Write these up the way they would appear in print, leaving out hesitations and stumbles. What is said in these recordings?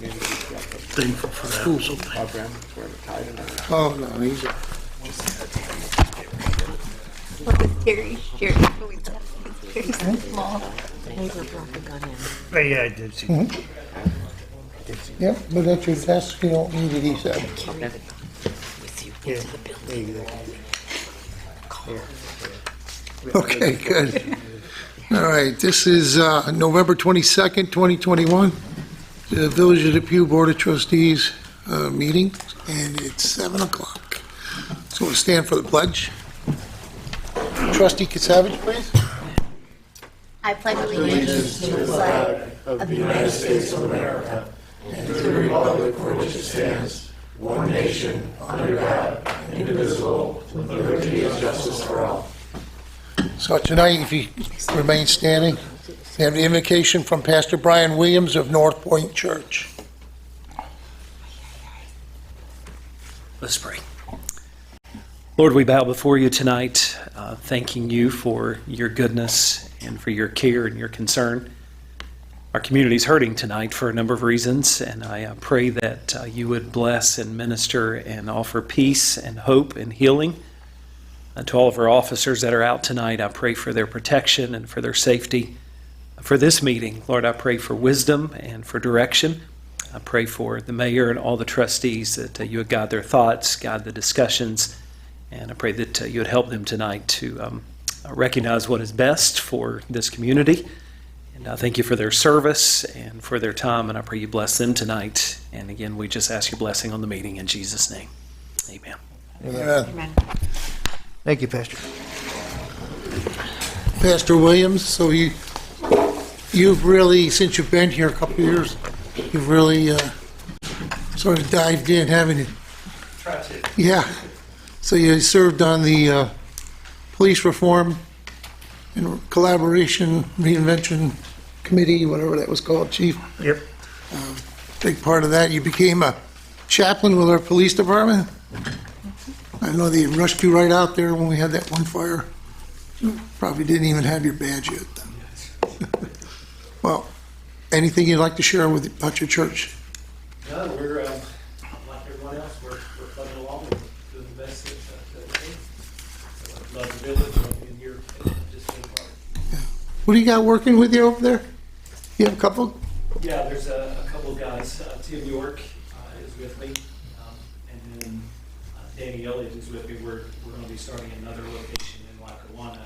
Thankful for that. So thankful. Oh, no, he's a... Very small. Yeah, I did see. Yep, but at your desk, you don't need it, he said. Yeah. There you go. Okay, good. All right, this is November 22nd, 2021, the Village of Depew Board of Trustees meeting, and it's 7 o'clock. So we'll stand for the pledge. Trustee Kasavich, please. I pledge allegiance to the flag of the United States of America and to the republic for which it stands, one nation, under God, indivisible, with liberty and justice for all. So tonight, if you remain standing, we have the invocation from Pastor Brian Williams of North Point Church. Let's pray. Lord, we bow before you tonight, thanking you for your goodness and for your care and your concern. Our community is hurting tonight for a number of reasons, and I pray that you would bless and minister and offer peace and hope and healing. And to all of our officers that are out tonight, I pray for their protection and for their safety. For this meeting, Lord, I pray for wisdom and for direction. I pray for the mayor and all the trustees that you would guide their thoughts, guide the discussions, and I pray that you would help them tonight to recognize what is best for this community. And I thank you for their service and for their time, and I pray you bless them tonight. And again, we just ask your blessing on the meeting in Jesus' name. Amen. Amen. Thank you, Pastor. Pastor Williams, so you've really, since you've been here a couple of years, you've really sort of dived in, haven't you? Try to. Yeah. So you served on the Police Reform and Collaboration Reinvention Committee, whatever that was called, Chief. Yep. Big part of that. You became a chaplain with our police department. I know they rushed you right out there when we had that one fire. You probably didn't even have your badge yet. Well, anything you'd like to share about your church? No, we're like everyone else. We're plugging along and doing the best that we can. So I love the village, love being here, just being part. What do you got working with you over there? You have a couple? Yeah, there's a couple of guys. Tim York is with me, and then Danny Elliott is with me. We're going to be starting another location in Lackawanna,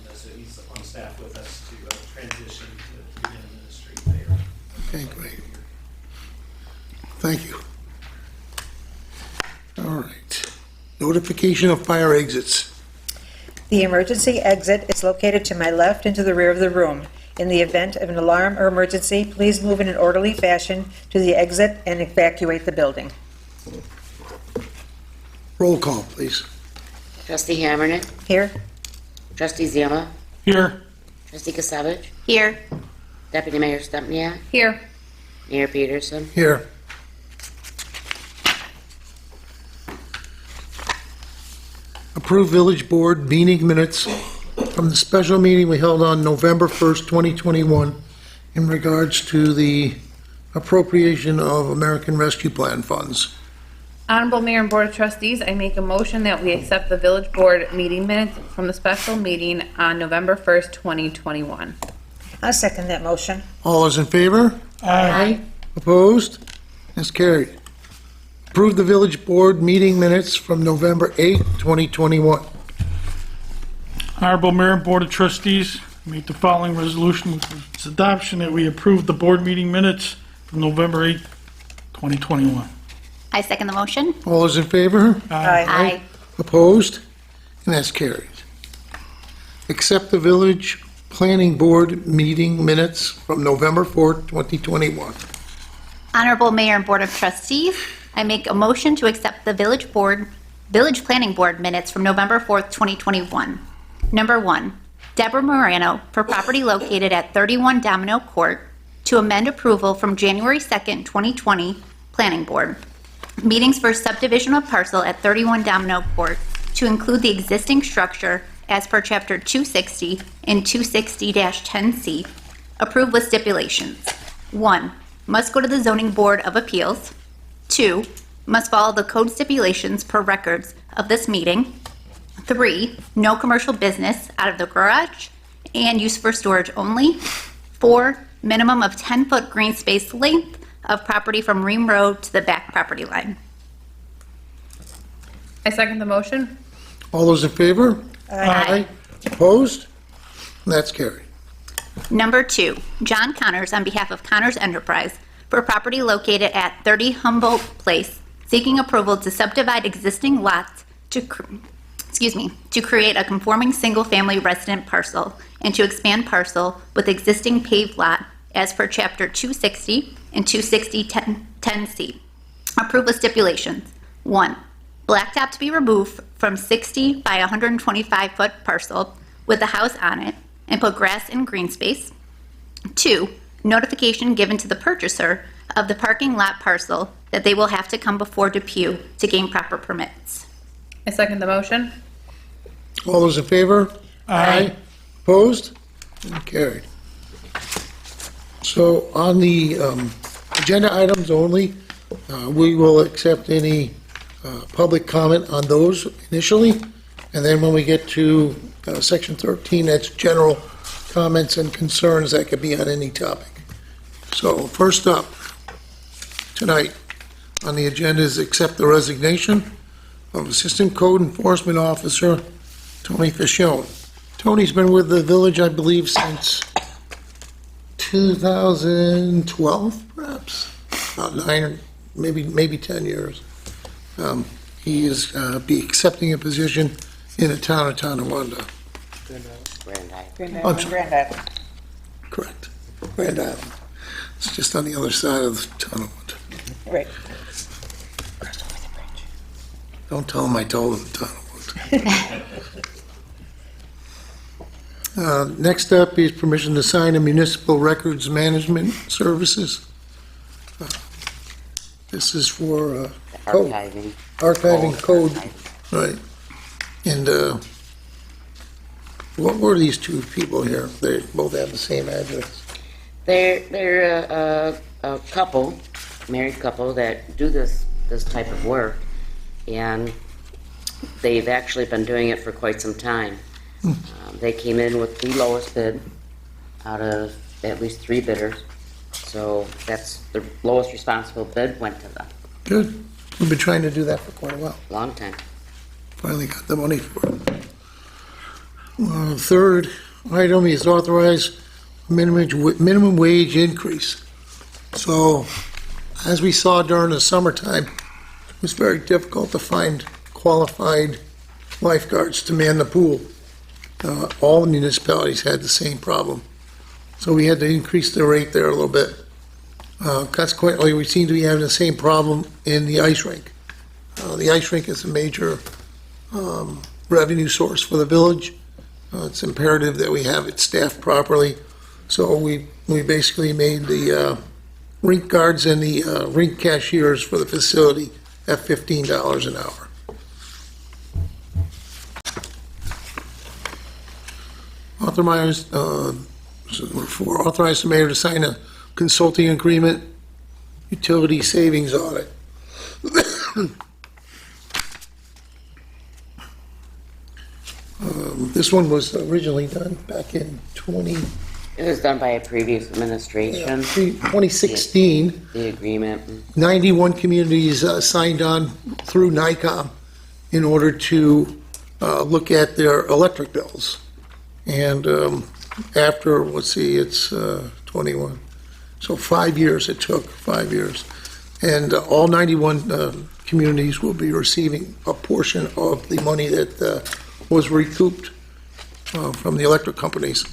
and so he's on staff with us to transition to begin ministry there. Okay, great. Thank you. All right. Notification of fire exits. The emergency exit is located to my left and to the rear of the room. In the event of an alarm or emergency, please move in an orderly fashion to the exit and evacuate the building. Roll call, please. Trustee Hammernick. Here? Trustee Zima. Here. Trustee Kasavich. Here. Deputy Mayor Stempniak. Here. Mayor Peterson. Here. Approve village board meeting minutes from the special meeting we held on November 1st, 2021 in regards to the appropriation of American Rescue Plan funds. Honorable Mayor and Board of Trustees, I make a motion that we accept the village board meeting minutes from the special meeting on November 1st, 2021. I'll second that motion. All those in favor? Aye. Opposed? That's carried. Approve the village board meeting minutes from November 8th, 2021. Honorable Mayor and Board of Trustees, make the following resolution with its adoption that we approve the board meeting minutes from November 8th, 2021. I second the motion. All those in favor? Aye. Opposed? And that's carried. Accept the village planning board meeting minutes from November 4th, 2021. Honorable Mayor and Board of Trustees, I make a motion to accept the Village Planning Board minutes from November 4th, 2021. Number 1, Deborah Morano for property located at 31 Domino Court to amend approval from January 2nd, 2020, Planning Board. Meetings for subdivision of parcel at 31 Domino Court to include the existing structure as per Chapter 260 and 260-10C, approved with stipulations. 1, must go to the Zoning Board of Appeals. 2, must follow the code stipulations per records of this meeting. 3, no commercial business out of the garage and use for storage only. 4, minimum of 10-foot green space length of property from Ream Road to the back property line. I second the motion. All those in favor? Aye. Opposed? That's carried. Number 2, John Connors on behalf of Connors Enterprise for property located at 30 Humboldt Place, seeking approval to subdivide existing lots to create a conforming single-family resident parcel and to expand parcel with existing paved lot as per Chapter 260 and 260-10C. Approve with stipulations. 1, blacktop to be removed from 60 by 125-foot parcel with the house on it and put grass and green space. 2, notification given to the purchaser of the parking lot parcel that they will have to come before Depew to gain proper permits. I second the motion. All those in favor? Aye. Opposed? And carried. So on the agenda items only, we will accept any public comment on those initially, and then when we get to Section 13, that's general comments and concerns that could be on any topic. So first up tonight on the agenda is accept the resignation of Assistant Code Enforcement Officer Tony Fischone. Tony's been with the village, I believe, since 2012, perhaps, about 9 or maybe 10 years. He is be accepting a position in the town of Tonawanda. Grand I'm sorry. Grand Island. Correct. Grand Island. It's just on the other side of Tonawanda. Right. Don't tell him I told him Tonawanda. Next up is permission to sign a municipal records management services. This is for code. Archiving code, right. And what were these two people here? They both have the same address. They're a couple, married couple that do this type of work, and they've actually been doing it for quite some time. They came in with the lowest bid out of at least 3 bidders, so that's the lowest responsible bid went to them. Good. We've been trying to do that for quite a while. Long time. Finally got the money for it. Third item is authorize minimum wage increase. So, as we saw during the summertime, it was very difficult to find qualified lifeguards to man the pool. All the municipalities had the same problem. So we had to increase the rate there a little bit. Consequently, we seem to be having the same problem in the ice rink. The ice rink is a major revenue source for the village. It's imperative that we have it staffed properly. So we basically made the rink guards and the rink cashiers for the facility at $15 an hour. Authorize the mayor to sign a consulting agreement, utility savings audit. This one was originally done back in It was done by a previous administration, 2016. the agreement. 91 communities signed on through NICOM in order to look at their electric bills. And after, let's see, it's 21. So 5 years, it took 5 years. And all 91 communities will be receiving a portion of the money that was recouped from the electric companies.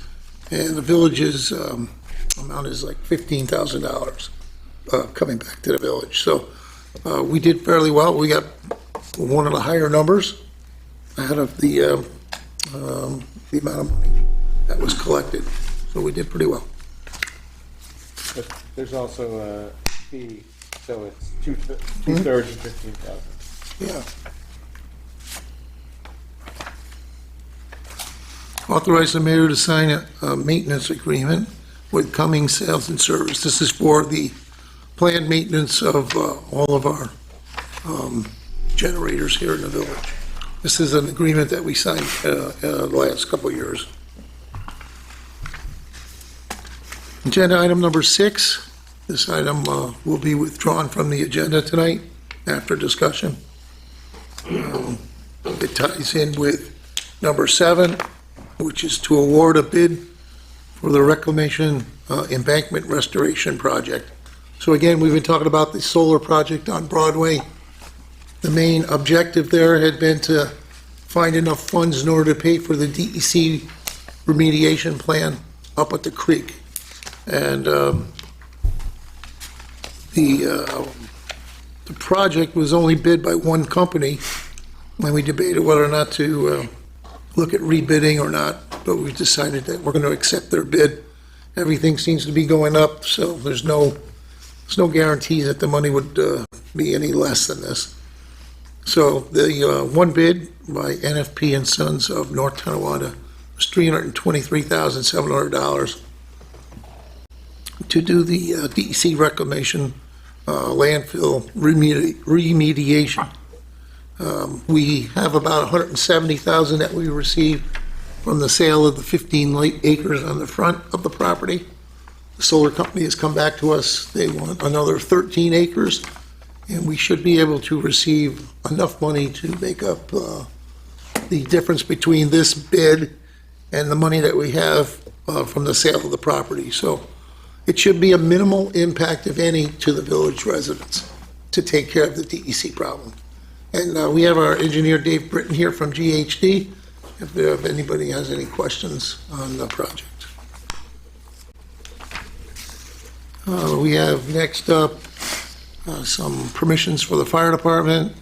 And the village's amount is like $15,000 coming back to the village. So we did fairly well. We got one of the higher numbers out of the amount of money that was collected. So we did pretty well. But there's also a fee, so it's two-thirds of 15,000. Yeah. Authorize the mayor to sign a maintenance agreement with Cummings Sales and Service. This is for the planned maintenance of all of our generators here in the village. This is an agreement that we signed the last couple of years. Agenda item number 6. This item will be withdrawn from the agenda tonight after discussion. It ties in with number 7, which is to award a bid for the reclamation embankment restoration project. So again, we've been talking about the solar project on Broadway. The main objective there had been to find enough funds in order to pay for the DEC remediation plan up at the creek. And the project was only bid by one company, and we debated whether or not to look at rebidding or not, but we decided that we're going to accept their bid. Everything seems to be going up, so there's no guarantee that the money would be any less than this. So the one bid by NFP and Sons of North Tonawanda was $323,700 to do the DEC reclamation landfill remediation. We have about $170,000 that we received from the sale of the 15 acres on the front of the property. The solar company has come back to us. They want another 13 acres, and we should be able to receive enough money to make up the difference between this bid and the money that we have from the sale of the property. So it should be a minimal impact, if any, to the village residents to take care of the DEC problem. And we have our engineer, Dave Britton, here from GHD, if anybody has any questions on the project. We have next up some permissions for the fire department.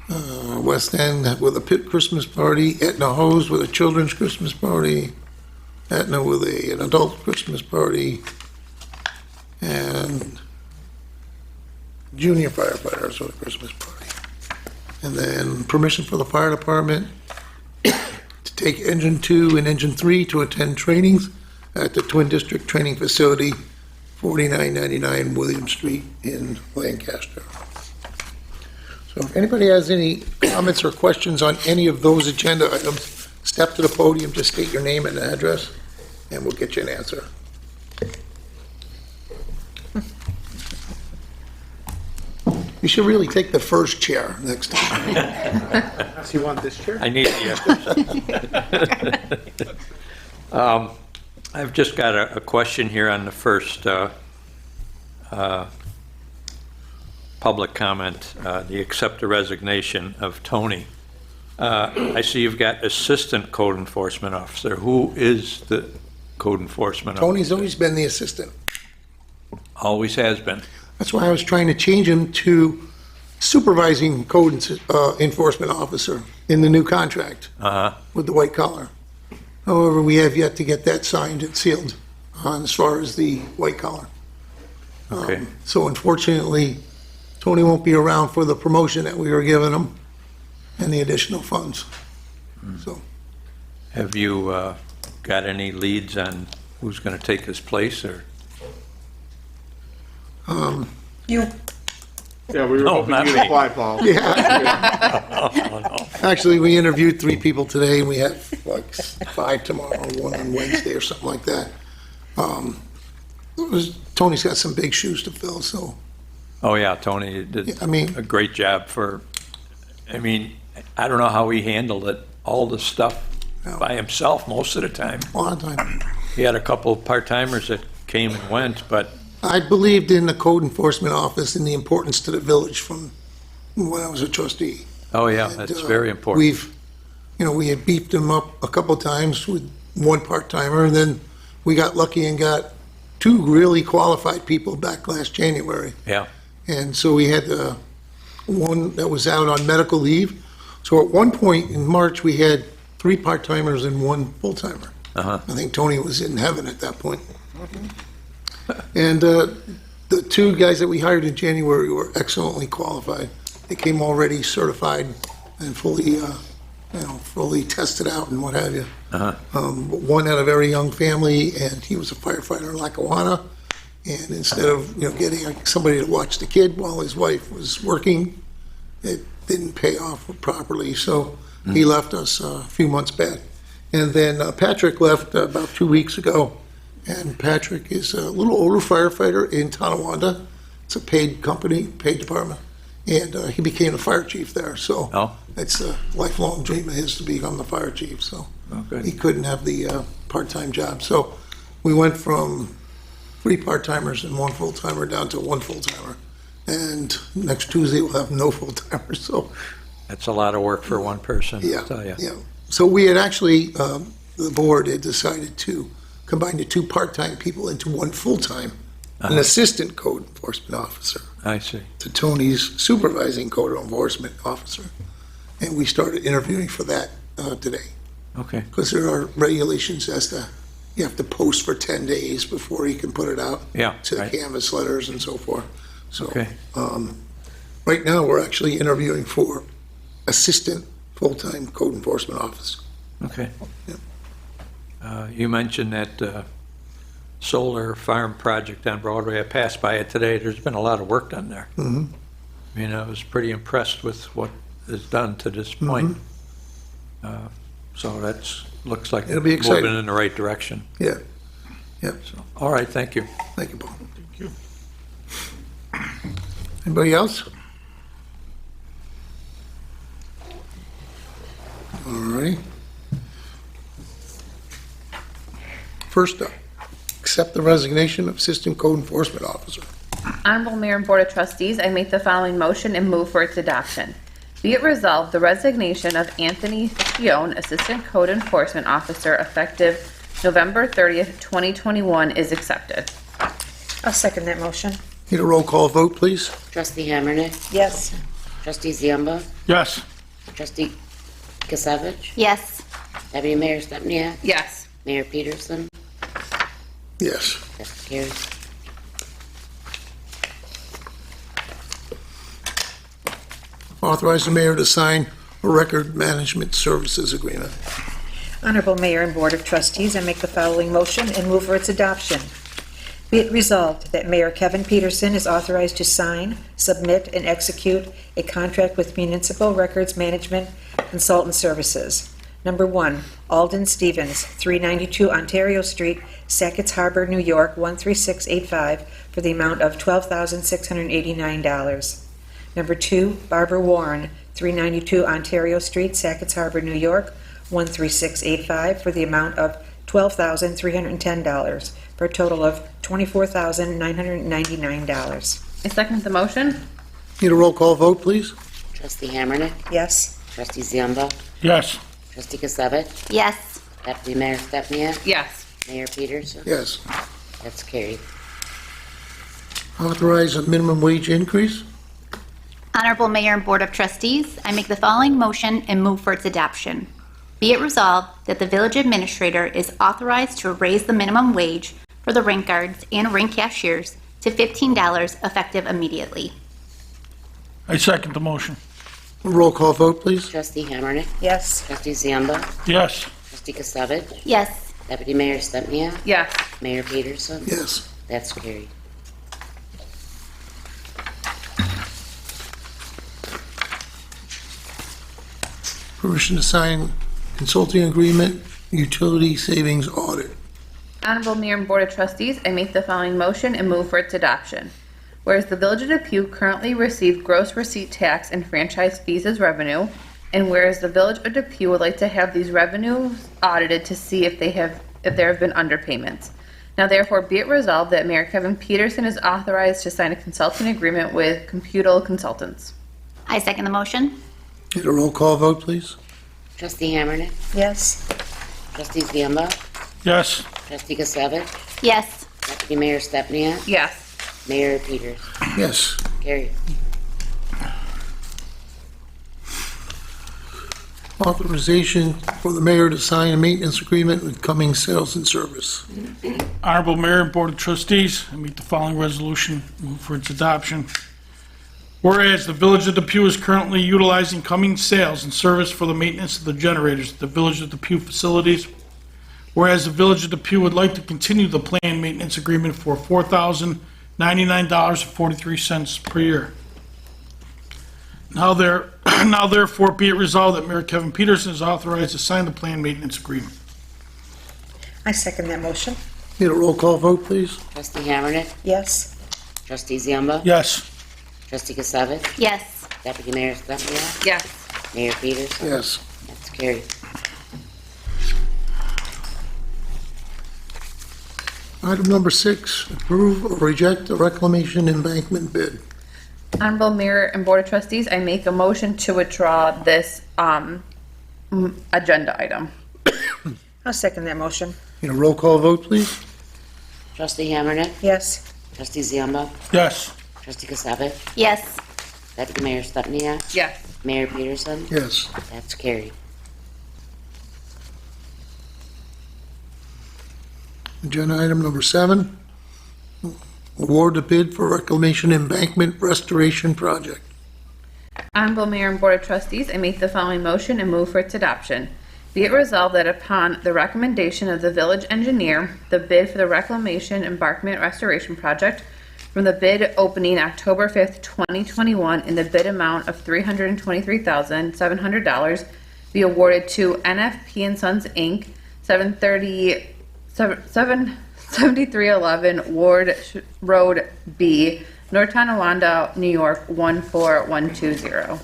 West End with a pit Christmas party, Etna Hose with a children's Christmas party, Etna with an adult Christmas party, and junior firefighters with a Christmas party. And then permission for the fire department to take Engine 2 and Engine 3 to attend trainings at the Twin District Training Facility, 4999 William Street in Lancaster. So if anybody has any comments or questions on any of those agenda items, step to the podium, just state your name and address, and we'll get you an answer. You should really take the first chair next time. Does he want this chair? I need the I've just got a question here on the first public comment, the accept the resignation of Tony. I see you've got assistant code enforcement officer. Who is the code enforcement officer? Tony's always been the assistant. Always has been. That's why I was trying to change him to supervising code enforcement officer in the new contract with the white collar. However, we have yet to get that signed and sealed as far as the white collar. Okay. So unfortunately, Tony won't be around for the promotion that we were giving him and the additional funds. So, Have you got any leads on who's going to take his place, or? You, Yeah, we were No, hoping not you'd me. apply, Paul. Oh, no. actually, we interviewed 3 people today, and we have like 5 tomorrow, 1 on Wednesday or something like that. Tony's got some big shoes to fill, so, Oh, yeah, Tony did I mean, a great job for, I mean, I don't know how he handled it, all the stuff No. by himself most of the time. a lot of time. He had a couple of part-timers that came and went, but I believed in the code enforcement office and the importance to the village from when I was a trustee. oh, yeah, And, that's very important. We had beefed him up a couple times with one part-timer, and then we got lucky and got 2 really qualified people back last January. Yeah, And so we had one that was out on medical leave. So at one point in March, we had 3 part-timers and 1 full-timer. uh-huh, I think Tony was in heaven at that point. And the 2 guys that we hired in January were excellently qualified. They came already certified and fully tested out and what have you. uh-huh, One had a very young family, and he was a firefighter in Lackawanna. And instead of, getting somebody to watch the kid while his wife was working, it didn't pay off properly, so he left us a few months back. And then Patrick left about 2 weeks ago, and Patrick is a little older firefighter in Tonawanda. It's a paid company, paid department, and he became the fire chief there, so Oh. it's a lifelong dream of his to become the fire chief, so Oh, good. he couldn't have the part-time job. So we went from 3 part-timers and 1 full-timer down to 1 full-timer. And next Tuesday, we'll have no full-timers, so, That's a lot of work for one person, yeah, I'll tell you. yeah. So we had actually, the board had decided to combine the 2 part-time people into 1 full-time, an assistant code enforcement officer, I see. to Tony's supervising code enforcement officer. And we started interviewing for that today, Okay, because there are regulations as to, you have to post for 10 days before you can put it out yeah, to the right. canvas letters and so forth. So, Okay. right now, we're actually interviewing for assistant full-time code enforcement officer. Okay. Yeah. You mentioned that solar farm project on Broadway. I passed by it today. There's been a lot of work done there. Mhm. I mean, I was pretty impressed with what is done to this point. So that's, looks like It'll be exciting. moving in the right direction. Yeah, yep. So, all right, thank you. Thank you, Paul. Thank you. Anybody else? All right. First up, accept the resignation of assistant code enforcement officer. Honorable Mayor and Board of Trustees, I make the following motion and move for its adoption. Be it resolved, the resignation of Anthony Fione, Assistant Code Enforcement Officer, effective November 30th, 2021, is accepted. I'll second that motion. Need a roll call vote, please? Trustee Hammernick, Yes. Trustee Ziemba, Yes. Trustee Kisevich, Yes. Deputy Mayor Stepniak, Yes. Mayor Peterson, Yes. that's carried. Authorize the mayor to sign a record management services agreement. Honorable Mayor and Board of Trustees, I make the following motion and move for its adoption. Be it resolved that Mayor Kevin Peterson is authorized to sign, submit, and execute a contract with Municipal Records Management Consultant Services. Number 1, Alden Stevens, 392 Ontario Street, Sackett's Harbor, New York, 13685, for the amount of $12,689. Number 2, Barbara Warren, 392 Ontario Street, Sackett's Harbor, New York, 13685, for the amount of $12,310, for a total of $24,999. I second the motion. Need a roll call vote, please? Trustee Hammernick, Yes. Trustee Ziemba, Yes. Trustee Kisevich, Yes. Deputy Mayor Stepniak, Yes. Mayor Peterson, Yes. that's carried. Authorize a minimum wage increase. Honorable Mayor and Board of Trustees, I make the following motion and move for its adoption. Be it resolved that the village administrator is authorized to raise the minimum wage for the rink guards and rink cashiers to $15 effective immediately. I second the motion. Roll call vote, please? Trustee Hammernick, Yes. Trustee Ziemba, Yes. Trustee Kisevich, Yes. Deputy Mayor Stepniak, Yes. Mayor Peterson, Yes. that's carried. Permission to sign consulting agreement, utility savings audit. Honorable Mayor and Board of Trustees, I make the following motion and move for its adoption. Whereas the Village of Depew currently received gross receipt tax and franchise fees as revenue, and whereas the Village of Depew would like to have these revenues audited to see if there have been underpayments. Now therefore be it resolved that Mayor Kevin Peterson is authorized to sign a consulting agreement with Computal Consultants. I second the motion. Need a roll call vote, please? Trustee Hammernick, Yes. Trustee Ziemba, Yes. Trustee Kisevich, Yes. Deputy Mayor Stepniak, Yes. Mayor Peters, Yes. carried. Authorization for the mayor to sign a maintenance agreement with Cummings Sales and Service. Honorable Mayor and Board of Trustees, I make the following resolution, move for its adoption. Whereas the Village of Depew is currently utilizing Cummings Sales and Service for the maintenance of the generators at the Village of Depew facilities, Whereas the Village of Depew would like to continue the planned maintenance agreement for $4,099.43 per year. Now therefore be it resolved that Mayor Kevin Peterson is authorized to sign the planned maintenance agreement. I second that motion. Need a roll call vote, please? Trustee Hammernick, Yes. Trustee Ziemba, Yes. Trustee Kasavich, Yes. Deputy Mayor Stumpia, Yes. Mayor Peterson. Yes. That's carried. Item number 6, approve or reject the reclamation embankment bid. Honorable Mayor and Board of Trustees, I make a motion to withdraw this agenda item. I'll second that motion. Need a roll call vote, please? Trustee Hammernick, Yes. Trustee Ziemba, Yes. Trustee Kasavich, Yes. Deputy Mayor Stumpia, Yes. Mayor Peterson. Yes. That's carried. Agenda item number 7, award the bid for reclamation embankment restoration project. Honorable Mayor and Board of Trustees, I make the following motion and move for its adoption. Be it resolved that upon the recommendation of the village engineer, the bid for the reclamation embankment restoration project from the bid opening October 5th, 2021 in the bid amount of $323,700 be awarded to NFP and Sons, Inc., 7311 Ward Road B, North Tonawanda, New York, 14120.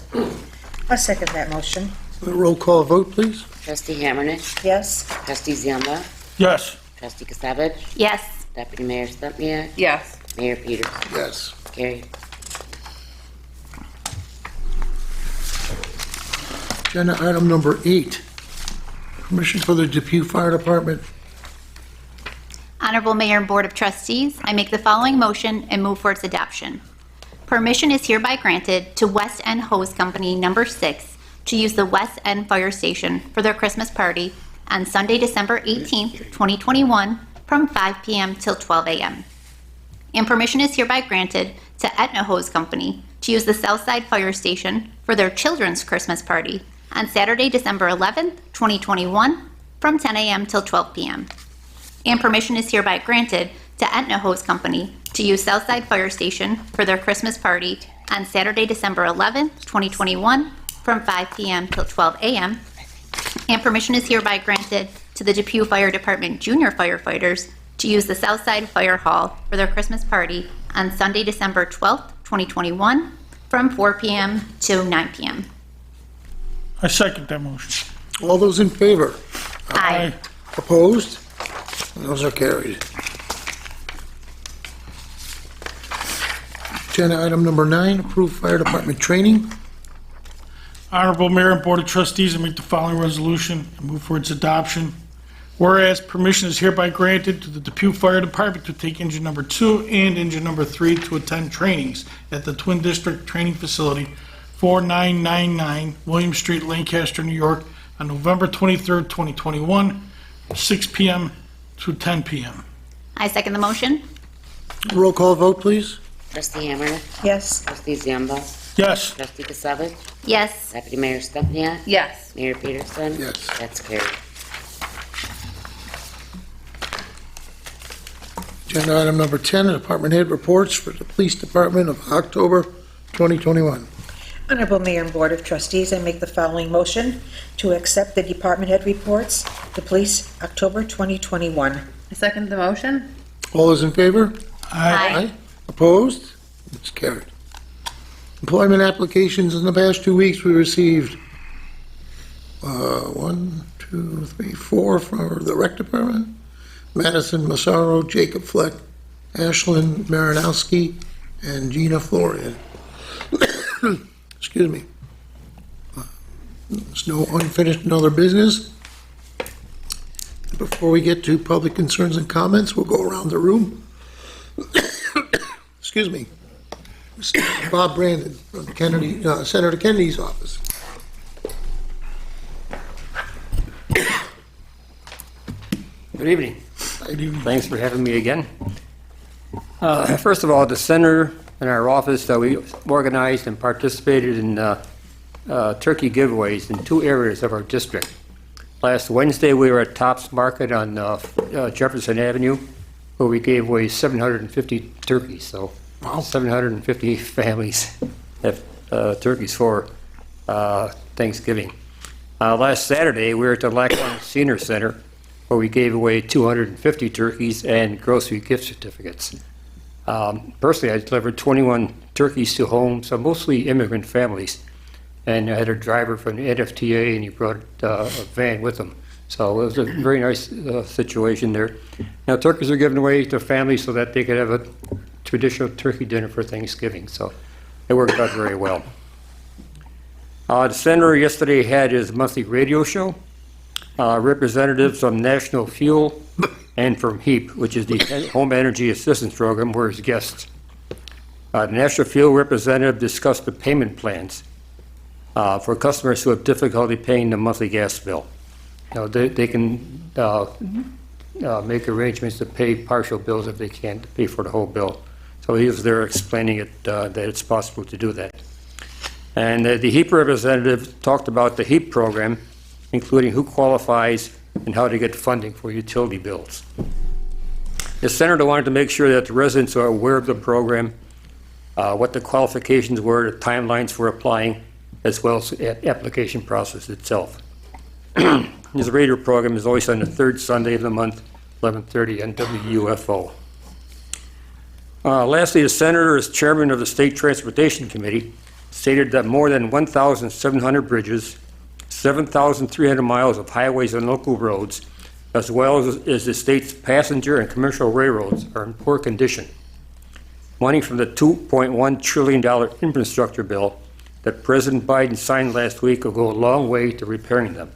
I'll second that motion. A roll call vote, please? Trustee Hammernick, Yes. Trustee Ziemba, Yes. Trustee Kasavich, Yes. Deputy Mayor Stumpia, Yes. Mayor Peterson. Yes. Carried. Agenda item number 8, permission for the Depew Fire Department. Honorable Mayor and Board of Trustees, I make the following motion and move for its adoption. Permission is hereby granted to West End Hose Company Number 6 to use the West End Fire Station for their Christmas party on Sunday, December 18th, 2021, from 5 p.m. till 12 a.m. And permission is hereby granted to Aetna Hose Company to use the Southside Fire Station for their children's Christmas party on Saturday, December 11th, 2021, from 10 a.m. till 12 p.m. And permission is hereby granted to Aetna Hose Company to use Southside Fire Station for their Christmas party on Saturday, December 11th, 2021, from 5 p.m. till 12 a.m. And permission is hereby granted to the Depew Fire Department junior firefighters to use the Southside Fire Hall for their Christmas party on Sunday, December 12th, 2021, from 4 p.m. to 9 p.m. I second that motion. All those in favor? Aye. Opposed? Those are carried. Agenda item number 9, approve fire department training. Honorable Mayor and Board of Trustees, I make the following resolution and move for its adoption. Whereas permission is hereby granted to the Depew Fire Department to take engine number 2 and engine number 3 to attend trainings at the Twin District Training Facility, 4999 William Street, Lancaster, New York, on November 23rd, 2021, 6 p.m. to 10 p.m. I second the motion. Roll call vote, please. Trustee Hammernick, Yes. Trustee Ziemba, Yes. Trustee Kasavich, Yes. Deputy Mayor Stumpia, Yes. Mayor Peterson. Yes. That's carried. Agenda item number 10, department head reports for the police department of October 2021. Honorable Mayor and Board of Trustees, I make the following motion to accept the department head reports, the police, October 2021. I second the motion. All those in favor? Aye. Opposed? It's carried. Employment applications in the past 2 weeks, we received 1, 2, 3, 4 for the rec department. Madison Massaro, Jacob Fleck, Ashlyn Marinowski, and Gina Florian. Excuse me. There's no unfinished and other business. Before we get to public concerns and comments, we'll go around the room. Excuse me. Bob Brandon from Kennedy, Senator Kennedy's office. Good evening. Good evening. Thanks for having me again. First of all, the center and our office, we organized and participated in turkey giveaways in 2 areas of our district. Last Wednesday, we were at Tops Market on Jefferson Avenue, where we gave away 750 turkeys. So 750 families have turkeys for Thanksgiving. Last Saturday, we were at the Lackawanna Senior Center, where we gave away 250 turkeys and grocery gift certificates. Personally, I delivered 21 turkeys to homes, so mostly immigrant families. And I had a driver from the NFTA, and he brought a van with him. So it was a very nice situation there. Now, turkeys are given away to families so that they could have a traditional turkey dinner for Thanksgiving. So it worked out very well. The senator yesterday had his monthly radio show. Representatives from National Fuel and from HEAP, which is the Home Energy Assistance Program, were his guests. The National Fuel representative discussed the payment plans for customers who have difficulty paying the monthly gas bill. Now, they can make arrangements to pay partial bills if they can't pay for the whole bill. So he was there explaining it, that it's possible to do that. And the HEAP representative talked about the HEAP program, including who qualifies and how to get funding for utility bills. The senator wanted to make sure that the residents are aware of the program, what the qualifications were, the timelines for applying, as well as the application process itself. His radio program is always on the third Sunday of the month, 11:30 on WUFO. Lastly, the senator, as chairman of the State Transportation Committee, stated that more than 1,700 bridges, 7,300 miles of highways and local roads, as well as the state's passenger and commercial railroads, are in poor condition. Money from the $2.1 trillion infrastructure bill that President Biden signed last week will go a long way to repairing them.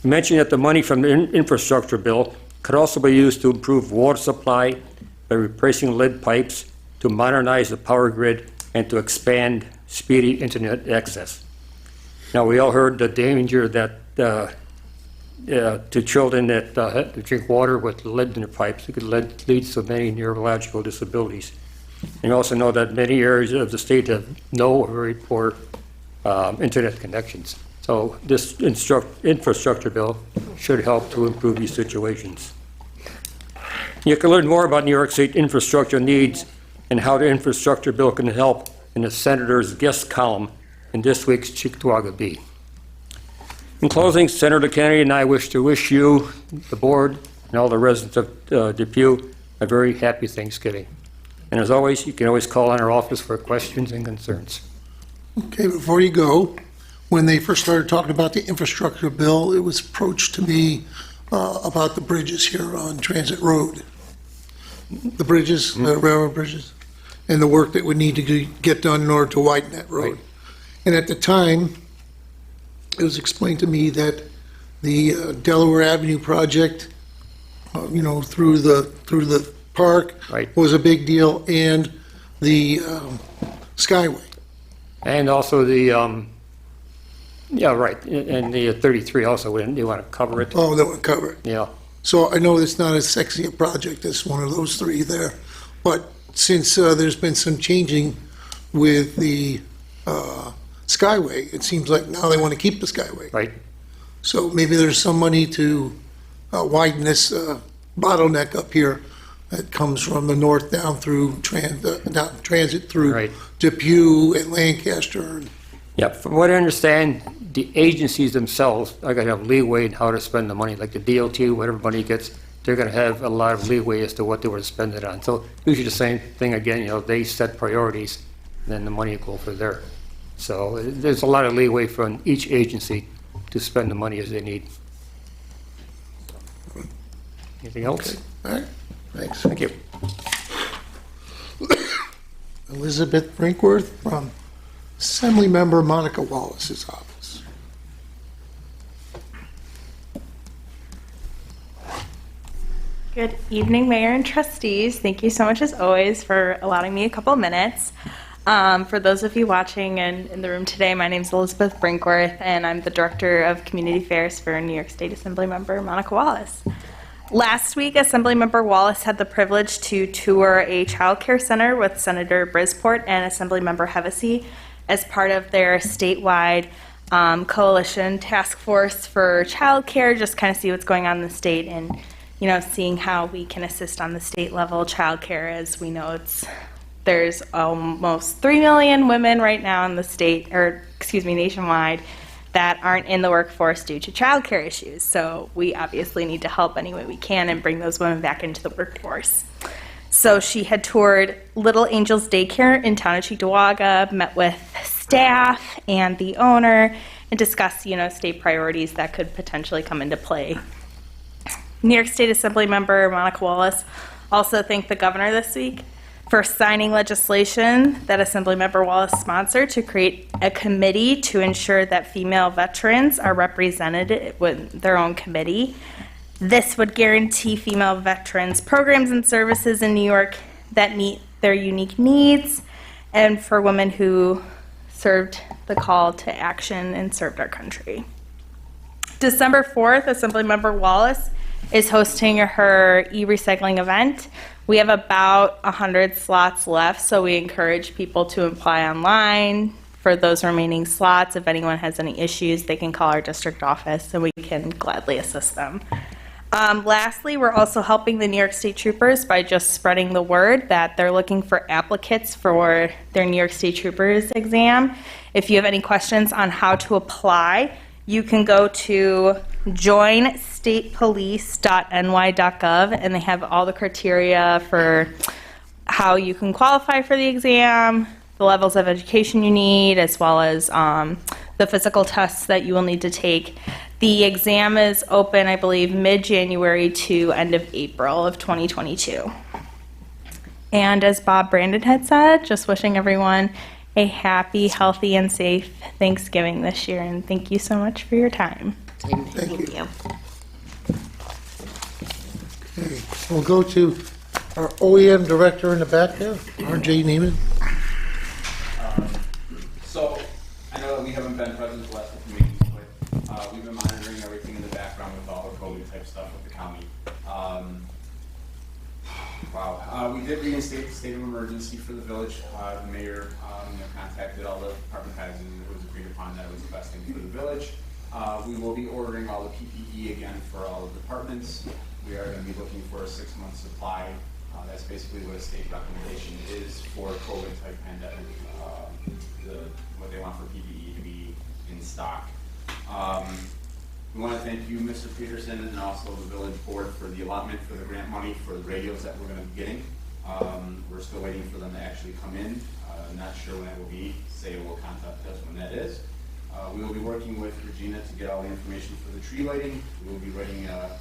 He mentioned that the money from the infrastructure bill could also be used to improve water supply by replacing lead pipes, to modernize the power grid, and to expand speedy internet access. Now, we all heard the danger that to children that have to drink water with lead in their pipes. It could lead to many neurological disabilities. And you also know that many areas of the state have no or very poor internet connections. So this infrastructure bill should help to improve these situations. You can learn more about New York State infrastructure needs and how the infrastructure bill can help in the Senator's guest column in this week's Cheektowaga Bee. In closing, Senator Kennedy and I wish to wish you, the board, and all the residents of Depew a very happy Thanksgiving. And as always, you can always call on our office for questions and concerns. Okay, before you go, when they first started talking about the infrastructure bill, it was approached to me about the bridges here on Transit Road. The bridges, the railroad bridges, and the work that would need to get done in order to widen that road. Right. And at the time, it was explained to me that the Delaware Avenue project, through the park, Right. was a big deal, and the Skyway. And also the, yeah, right, and the 33 also, when you want to cover it. Oh, that would cover it. Yeah, So I know it's not as sexy a project as one of those three there, but since there's been some changing with the Skyway, it seems like now they want to keep the Skyway. right. So maybe there's some money to widen this bottleneck up here that comes from the north down through transit through Right. Depew and Lancaster. Yeah, from what I understand, the agencies themselves are going to have leeway in how to spend the money, like the DOT, whatever money gets, they're going to have a lot of leeway as to what they want to spend it on. So usually the same thing again, they set priorities, and then the money will go for there. So there's a lot of leeway from each agency to spend the money as they need. Anything else? All right, thanks. Thank you. Elizabeth Brinkworth from Assemblymember Monica Wallace's office. Good evening, Mayor and trustees. Thank you so much, as always, for allowing me a couple of minutes. For those of you watching and in the room today, my name is Elizabeth Brinkworth, and I'm the Director of Community Affairs for New York State Assemblymember Monica Wallace. Last week, Assemblymember Wallace had the privilege to tour a child care center with Senator Brisport and Assemblymember Hevesy as part of their statewide coalition task force for childcare, just kind of see what's going on in the state and, seeing how we can assist on the state level. Childcare, as we know, there's almost 3 million women right now in the state, nationwide, that aren't in the workforce due to childcare issues. So we obviously need to help any way we can and bring those women back into the workforce. So she had toured Little Angels Daycare in town of Cheektowaga, met with staff and the owner, and discussed, state priorities that could potentially come into play. New York State Assembly member Monica Wallace also thanked the governor this week for signing legislation that Assemblymember Wallace sponsored to create a committee to ensure that female veterans are represented with their own committee. This would guarantee female veterans programs and services in New York that meet their unique needs, and for women who served the call to action and served our country. December 4th, Assemblymember Wallace is hosting her e-recycling event. We have about 100 slots left, so we encourage people to apply online for those remaining slots. If anyone has any issues, they can call our district office and we can gladly assist them. Lastly, we're also helping the New York State Troopers by just spreading the word that they're looking for applicants for their New York State Troopers exam. If you have any questions on how to apply, you can go to joinstatepolice.ny.gov, and they have all the criteria for how you can qualify for the exam, the levels of education you need, as well as the physical tests that you will need to take. The exam is open, I believe, mid-January to end of April of 2022. And as Bob Brandon had said, just wishing everyone a happy, healthy, and safe Thanksgiving this year, and thank you so much for your time. Thank you. Okay, we'll go to our OEM director in the back there, R.J. Neiman. So, I know that we haven't been present the last couple meetings, but we've been monitoring everything in the background with all the COVID type stuff with the county. We did reinstate the state of emergency for the village. The mayor contacted all the department heads, and it was agreed upon that it was the best thing for the village. We will be ordering all the PPE again for all the departments. We are going to be looking for a 6-month supply. That's basically what a state recommendation is for COVID type pandemic. What they want for PPE to be in stock. We want to thank you, Mr. Peterson, and also the village board for the allotment for the grant money for the radios that we're going to be getting. We're still waiting for them to actually come in. Not sure when that will be. Say will contact us when that is. We will be working with Regina to get all the information for the tree lighting. We will be writing a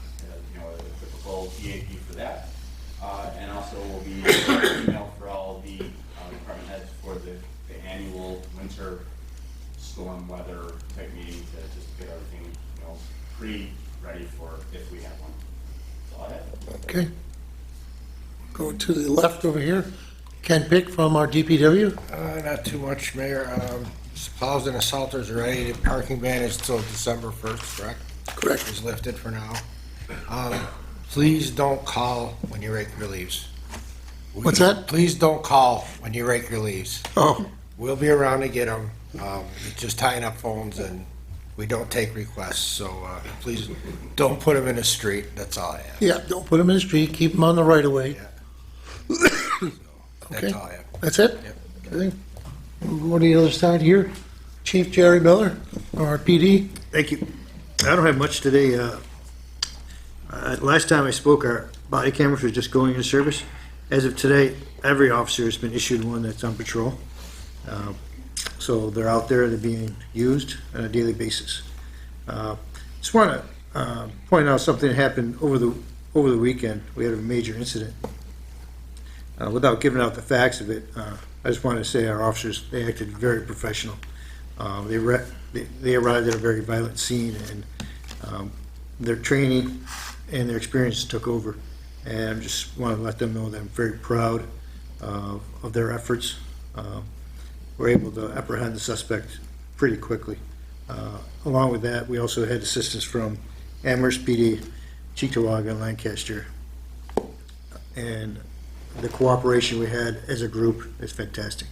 typical EAP for that. And also we'll be email for all the department heads for the annual winter storm weather type meeting to just get everything pre-ready for if we have one. That's all I have. Okay. Go to the left over here. Ken Pick from our DPW. Not too much, Mayor. Plows and assaulters are ready. The parking ban is until December 1st, correct? Correct. It's lifted for now. Please don't call when you rake your leaves. What's that? Please don't call when you rake your leaves. Oh, We'll be around to get them. It's just tying up phones, and we don't take requests, so please don't put them in the street. That's all I have. yeah, don't put them in the street, keep them on the right of way. That's Okay. all I have. That's it? Yep. Okay. We'll go to the other side here. Chief Jerry Miller, our PD. Thank you. I don't have much today. Last time I spoke, our body cameras were just going into service. As of today, every officer has been issued one that's on patrol. So they're out there, they're being used on a daily basis. Just want to point out something that happened over the weekend. We had a major incident. Without giving out the facts of it, I just wanted to say our officers, they acted very professional. They arrived at a very violent scene, and their training and their experience took over. And I just want to let them know that I'm very proud of their efforts. We're able to apprehend the suspect pretty quickly. Along with that, we also had assistance from Amherst PD, Cheektowaga, and Lancaster. And the cooperation we had as a group is fantastic.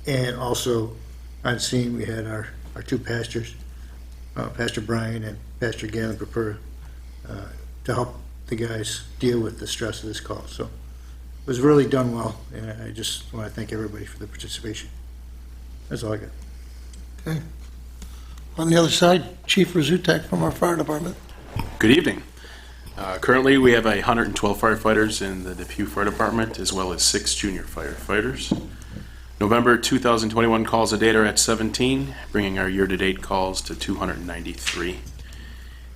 And also, on scene. We had our two pastors, Pastor Brian and Pastor Galen, prepare to help the guys deal with the stress of this call. So it was really done well, and I just want to thank everybody for the participation. That's all I got. Okay. On the other side, Chief Razutek from our fire department. Good evening. Currently, we have 112 firefighters in the Depew Fire Department, as well as 6 junior firefighters. November 2021 calls a date are at 17, bringing our year-to-date calls to 293.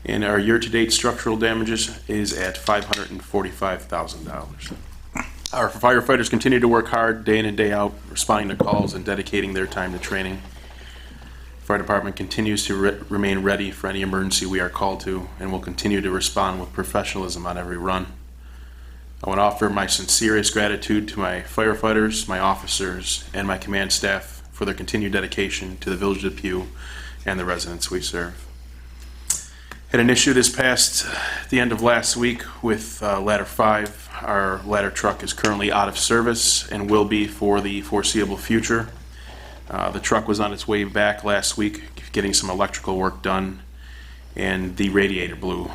And our year-to-date structural damages is at $545,000. Our firefighters continue to work hard day in and day out, responding to calls and dedicating their time to training. Fire department continues to remain ready for any emergency we are called to, and will continue to respond with professionalism on every run. I want to offer my sincerest gratitude to my firefighters, my officers, and my command staff for their continued dedication to the Village of Depew and the residents we serve. Had an issue this past the end of last week with Ladder 5. Our ladder truck is currently out of service and will be for the foreseeable future. The truck was on its way back last week, getting some electrical work done, and the radiator blew.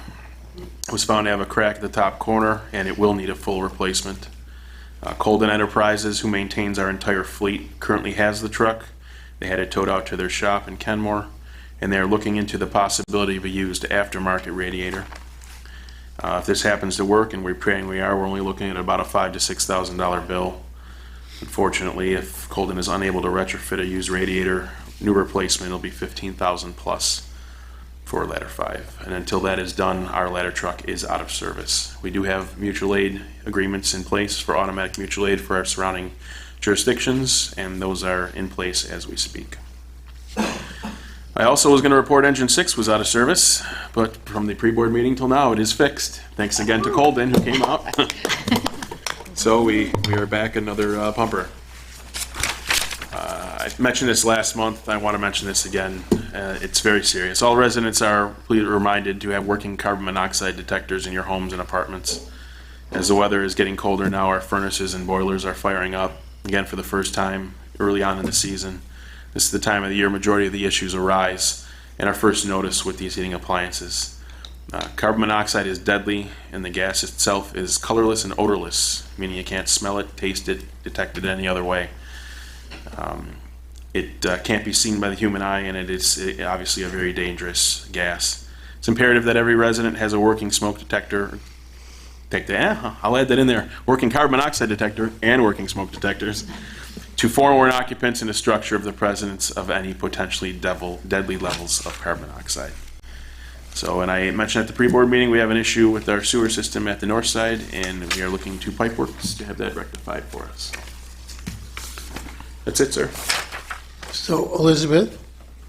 It was found to have a crack at the top corner, and it will need a full replacement. Colden Enterprises, who maintains our entire fleet, currently has the truck. They had it towed out to their shop in Kenmore, and they are looking into the possibility of a used aftermarket radiator. If this happens to work, and we're praying we are, we're only looking at about a $5,000 to $6,000 bill. Unfortunately, if Colden is unable to retrofit a used radiator, new replacement will be $15,000 plus for Ladder 5. And until that is done, our ladder truck is out of service. We do have mutual aid agreements in place for automatic mutual aid for our surrounding jurisdictions, and those are in place as we speak. I also was going to report engine 6 was out of service, but from the pre-board meeting till now, it is fixed. Thanks again to Colden, who came out. So we are back another pumper. I mentioned this last month. I want to mention this again. It's very serious. All residents are reminded to have working carbon monoxide detectors in your homes and apartments. As the weather is getting colder now, our furnaces and boilers are firing up again for the first time early on in the season. This is the time of the year majority of the issues arise, and our first notice with these heating appliances. Carbon monoxide is deadly, and the gas itself is colorless and odorless, meaning you can't smell it, taste it, detect it any other way. It can't be seen by the human eye, and it is obviously a very dangerous gas. It's imperative that every resident has a working smoke detector. I'll add that in there. Working carbon monoxide detector and working smoke detectors to forewarn occupants in the structure of the presence of any potentially deadly levels of carbon monoxide. So, and I mentioned at the pre-board meeting, we have an issue with our sewer system at the north side, and we are looking to Pipeworks to have that rectified for us. That's it, sir. So Elizabeth,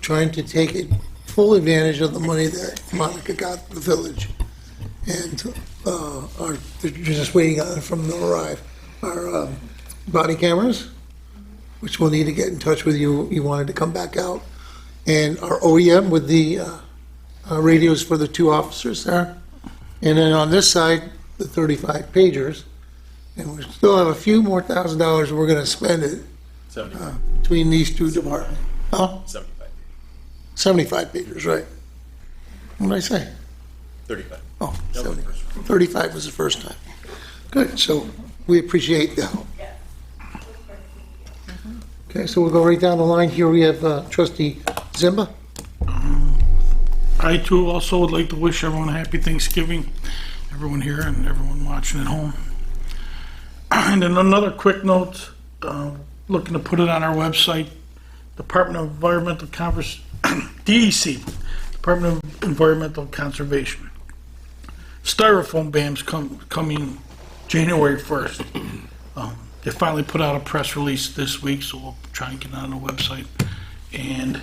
trying to take full advantage of the money that Monica got from the village. And they're just waiting on it from them to arrive. Our body cameras, which we'll need to get in touch with you. You wanted to come back out. And our OEM with the radios for the 2 officers there. And then on this side, the 35 pagers. And we still have a few more $1,000 we're going to spend it between these 2 departments. Huh? 75 pagers, right. What did I say? 35. Oh, 70. 35 was the first time. Good, so we appreciate the help. Okay, so we'll go right down the line here. We have Trustee Zimba. I too also would like to wish everyone a happy Thanksgiving, everyone here and everyone watching at home. And then another quick note, looking to put it on our website, Department of Environmental DEC, Department of Environmental Conservation. Styrofoam bans coming January 1st. They finally put out a press release this week, so we'll try and get it on the website. And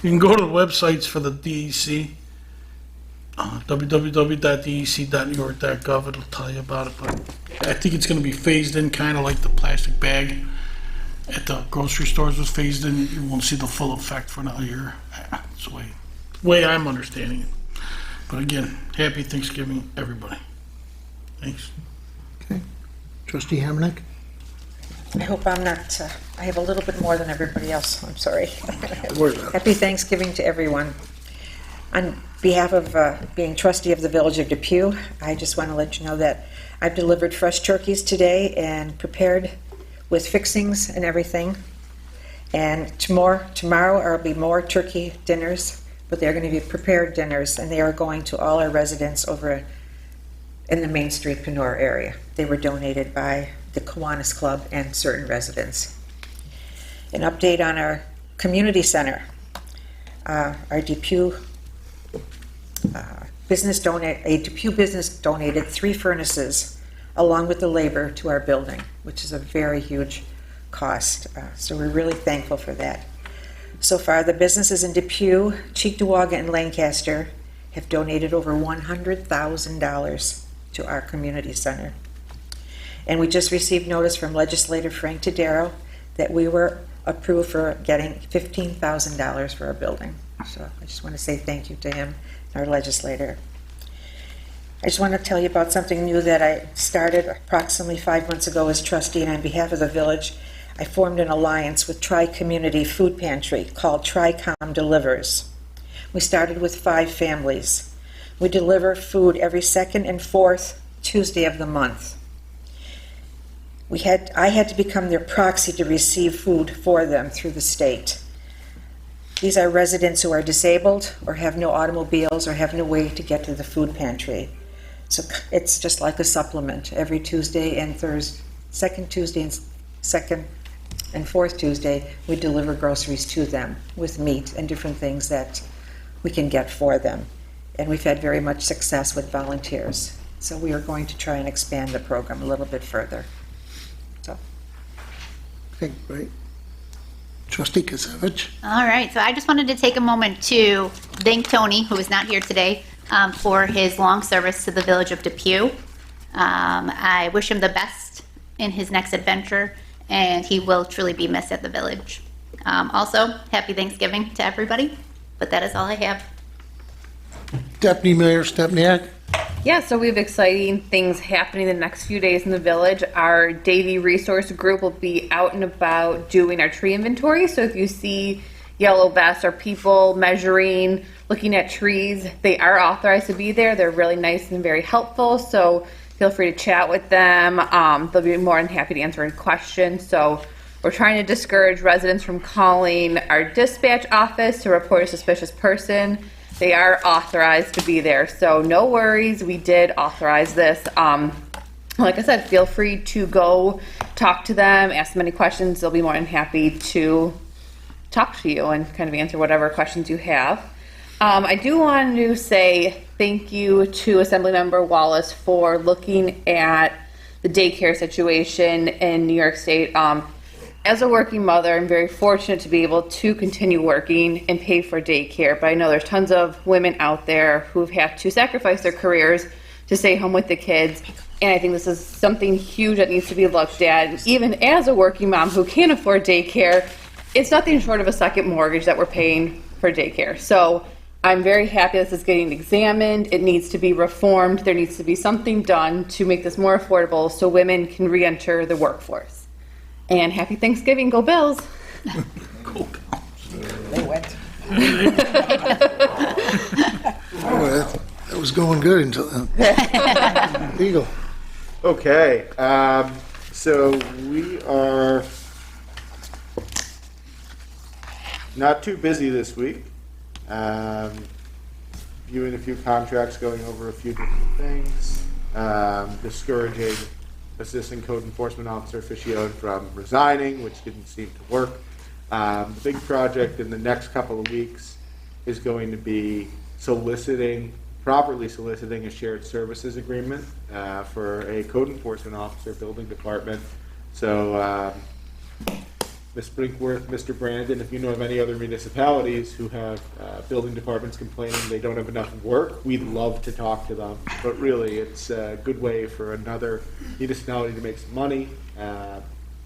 you can go to the websites for the DEC, www.dec.new.gov. It'll tell you about it, but I think it's going to be phased in kind of like the plastic bag at the grocery stores was phased in. You won't see the full effect for another year. That's the way I'm understanding it. But again, happy Thanksgiving, everybody. Thanks. Okay. Trustee Hamernick? I hope I'm not, I have a little bit more than everybody else, I'm sorry. Worry about it. Happy Thanksgiving to everyone. On behalf of being trustee of the Village of Depew, I just want to let you know that I've delivered fresh turkeys today and prepared with fixings and everything. And tomorrow there will be more turkey dinners, but they're going to be prepared dinners, and they are going to all our residents over in the Main Street, Kenora area. They were donated by the Kiwanis Club and certain residents. An update on our community center. Our Depew business donated 3 furnaces along with the labor to our building, which is a very huge cost. So we're really thankful for that. So far, the businesses in Depew, Cheektowaga, and Lancaster have donated over $100,000 to our community center. And we just received notice from legislator Frank Tadaro that we were approved for getting $15,000 for our building. So I just want to say thank you to him, our legislator. I just want to tell you about something new that I started approximately 5 months ago as trustee, and on behalf of the village, I formed an alliance with Tri-Community Food Pantry called Tri-Com Delivers. We started with 5 families. We deliver food every second and fourth Tuesday of the month. I had to become their proxy to receive food for them through the state. These are residents who are disabled or have no automobiles or have no way to get to the food pantry. So it's just like a supplement. Every Tuesday and second Tuesday and fourth Tuesday, we deliver groceries to them with meat and different things that we can get for them. And we've had very much success with volunteers. So we are going to try and expand the program a little bit further. So. Okay, great. Trustee Kasevich? All right, so I just wanted to take a moment to thank Tony, who is not here today, for his long service to the Village of Depew. I wish him the best in his next adventure, and he will truly be missed at the village. Also, happy Thanksgiving to everybody, but that is all I have. Deputy Mayor Stepniak? Yeah, so we have exciting things happening the next few days in the village. Our Davy Resource Group will be out and about doing our tree inventory. So if you see yellow vests or people measuring, looking at trees, they are authorized to be there. They're really nice and very helpful. So feel free to chat with them. They'll be more than happy to answer any questions. So we're trying to discourage residents from calling our dispatch office to report a suspicious person. They are authorized to be there, so no worries. We did authorize this. Like I said, feel free to go talk to them, ask them any questions. They'll be more than happy to talk to you and kind of answer whatever questions you have. I do want to say thank you to Assemblymember Wallace for looking at the daycare situation in New York State. As a working mother, I'm very fortunate to be able to continue working and pay for daycare, but I know there's tons of women out there who've had to sacrifice their careers to stay home with the kids, and I think this is something huge that needs to be looked at. And even as a working mom who can't afford daycare, it's nothing short of a second mortgage that we're paying for daycare. So I'm very happy this is getting examined. It needs to be reformed. There needs to be something done to make this more affordable so women can re-enter the workforce. And happy Thanksgiving, go Bills. Cool. They went. That was going good until then. Eagle. Okay, so we are not too busy this week. Viewing a few contracts, going over a few different things, discouraging Assistant Code Enforcement Officer Fichione from resigning, which didn't seem to work. The big project in the next couple of weeks is going to be properly soliciting a shared services agreement for a code enforcement officer building department. So Ms. Brinkworth, Mr. Brandon, if you know of any other municipalities who have building departments complaining they don't have enough work, we'd love to talk to them. But really, it's a good way for another municipality to make some money.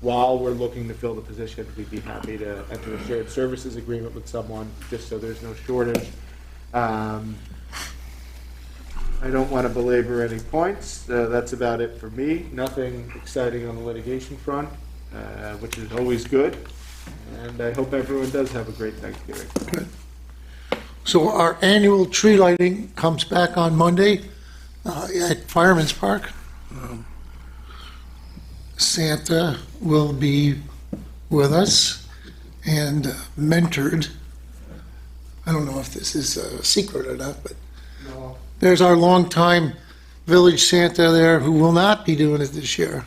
While we're looking to fill the position, we'd be happy to enter a shared services agreement with someone, just so there's no shortage. I don't want to belabor any points. That's about it for me. Nothing exciting on the litigation front. which is always good. And I hope everyone does have a great Thanksgiving. So our annual tree lighting comes back on Monday at Fireman's Park. Santa will be with us and mentored. I don't know if this is a secret or not, but there's our longtime village Santa there who will not be doing it this year,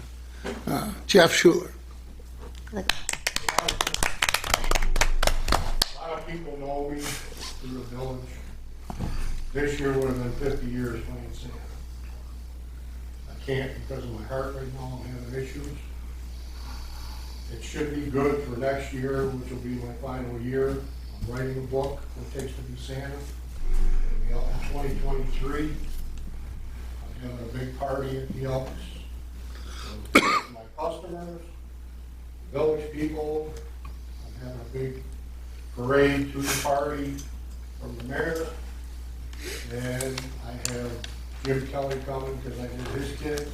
Jeff Schuler. A lot of people know me through the village. This year would have been 50 years playing Santa. I can't because of my heart right now. I'm having issues. It should be good for next year, which will be my final year. I'm writing a book, What It Takes to Be Santa. It'll be out in 2023. I'm having a big party at the Elks. So, my customers, village people, I'm having a big parade to the party from the mayor. And I have Jim Kelly coming because I did his kid.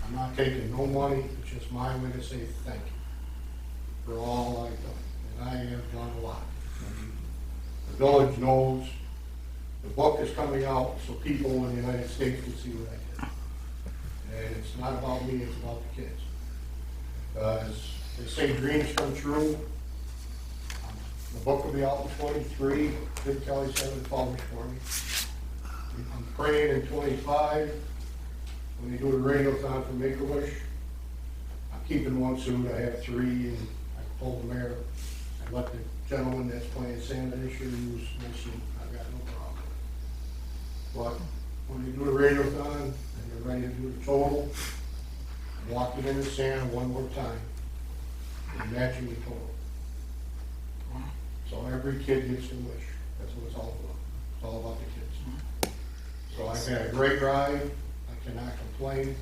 I'm not taking no money, it's just my way to say thank you for all I've done. And I have done a lot. The village knows the book is coming out so people in the United States can see what I did. And it's not about me, it's about the kids. As they say, dreams come true. The book will be out in 23. Jim Kelly said it published for me. I'm praying in 25, when they do the radiothon for Make-A-Wish, I'm keeping one suit, I have 3, and I told the mayor, I let the gentleman that's playing Santa this year use my suit, I've got no problem. But when they do the radiothon, and they're ready to do the total, I'm walking into Santa one more time, and matching the total. So every kid gets a wish, that's what it's all about, it's all about the kids. So I've had a great ride. I cannot complain.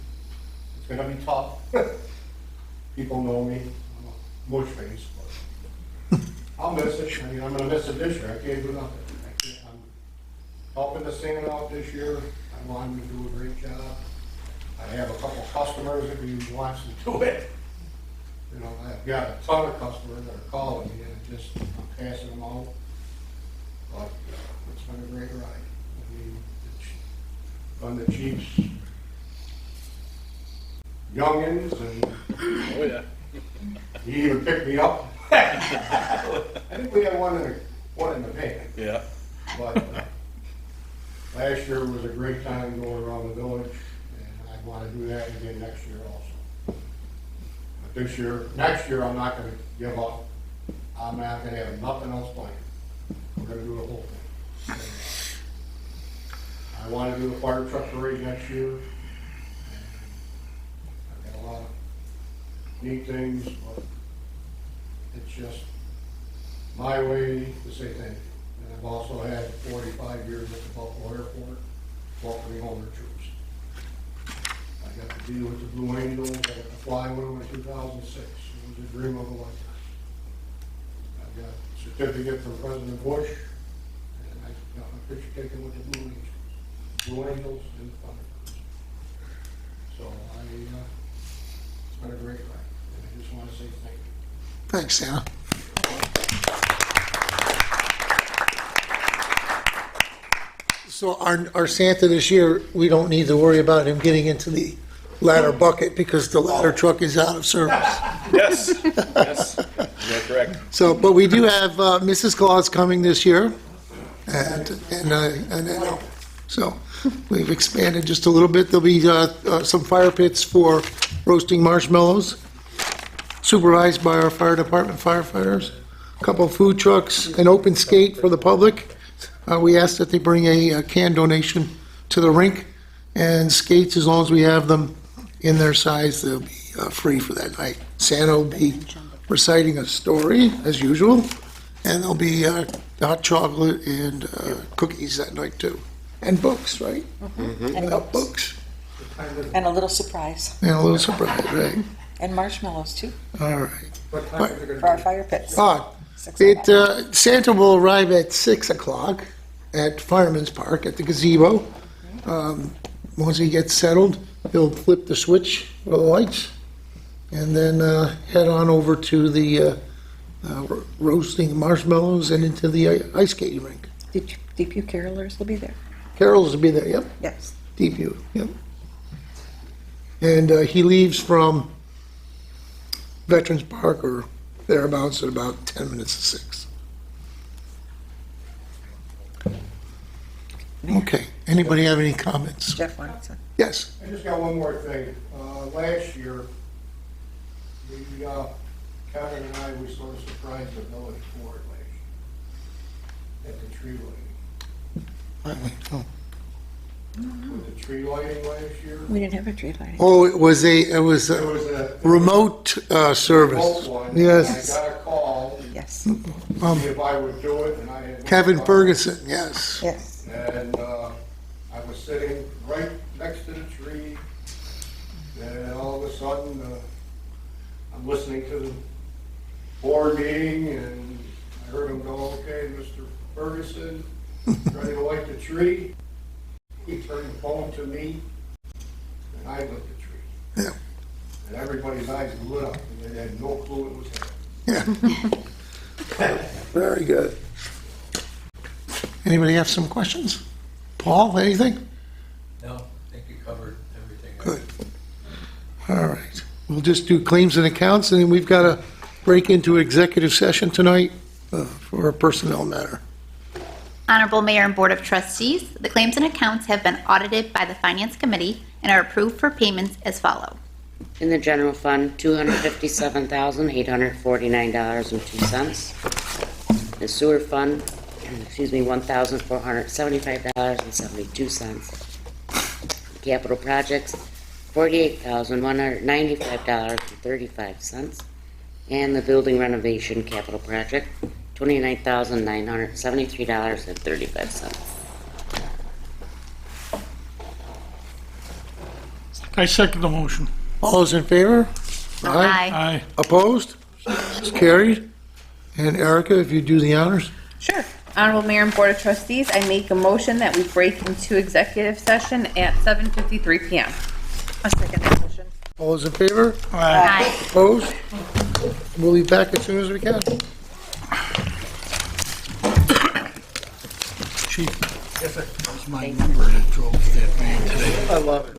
It's going to be tough. People know me. I'm a mush face, but I'll miss it. I mean, I'm going to miss it this year. I can't do nothing. I'm helping the Santa out this year. I want him to do a great job. I have a couple customers if he wants to do it. You know, I've got a ton of customers that are calling me, and I'm passing them out. But it's been a great ride. On the Chiefs, youngins, and Oh, yeah. he even picked me up. I think we had one in the van. Yeah. But last year was a great time going around the village, and I want to do that again next year also. But next year, I'm not going to give up. I'm not going to have nothing else planned. We're going to do the whole thing. I want to do the fire truck parade next year. I've got a lot of neat things, but it's just my way to say thank you. And I've also had 45 years at the Buffalo Airport, welcoming home their troops. I got to deal with the Blue Angels, I got to fly with them in 2006. It was a dream of a lifetime. I've got a certificate from President Bush, and I got my picture taken with the Blue Angels. Blue Angels and the Thunderbirds. So it's been a great ride, and I just want to say thank you. Thanks, Santa. So our Santa this year, we don't need to worry about him getting into the ladder bucket because the ladder truck is out of service. Yes, yes, you're correct. So, but we do have Mrs. Claus coming this year, and so we've expanded just a little bit. There'll be some fire pits for roasting marshmallows, supervised by our fire department firefighters. A couple of food trucks, an open skate for the public. We asked that they bring a can donation to the rink, and skates, as long as we have them in their size, they'll be free for that night. Santa will be reciting a story, as usual, and there'll be hot chocolate and cookies that night, too. And books, right? Mm-hmm. And books. And a little surprise. And a little surprise, right? And marshmallows, too. All right. For our fire pits. Santa will arrive at 6 o'clock at Fireman's Park at the gazebo. Once he gets settled, he'll flip the switch for the lights, and then head on over to the roasting marshmallows and into the ice skating rink. Depew carolers will be there. Carol's will be there, yep. Yes. Depew, yep. And he leaves from Veterans Park or thereabouts at about 10 minutes to 6. Okay, anybody have any comments? Jeff wants to. Yes. I just got one more thing. Last year, Kevin and I, we sort of surprised the village board last year at the tree lighting. Oh. With the tree lighting last year. We didn't have a tree lighting. Oh, it was a remote service. Remote one. Yes. I got a call. Yes. See if I would do it, and I had. Kevin Ferguson, yes. Yes. And I was sitting right next to the tree, and all of a sudden, I'm listening to the board meeting, and I heard him go, "Okay, Mr. Ferguson, ready to light the tree?" He turned the phone to me, and I lit the tree. Yeah. And everybody's eyes lit up, and they had no clue it was happening. Yeah. Very good. Anybody have some questions? Paul, anything? No, I think you covered everything. Good. All right. We'll just do claims and accounts, and then we've got to break into executive session tonight for a personnel matter. Honorable Mayor and Board of Trustees, the claims and accounts have been audited by the Finance Committee and are approved for payments as follow. In the general fund, $257,849.02. The sewer fund, $1,475.72. Capital projects, $48,195.35. And the building renovation capital project, $29,973.35. I second the motion. All those in favor? Aye. Aye. Opposed? It's carried. And Erica, if you do the honors? Sure. Honorable Mayor and Board of Trustees, I make a motion that we break into executive session at 7:53 PM. A second that motion. All those in favor? Aye. Opposed? We'll be back as soon as we can. Chief, that was my number that drove that van today. I love it.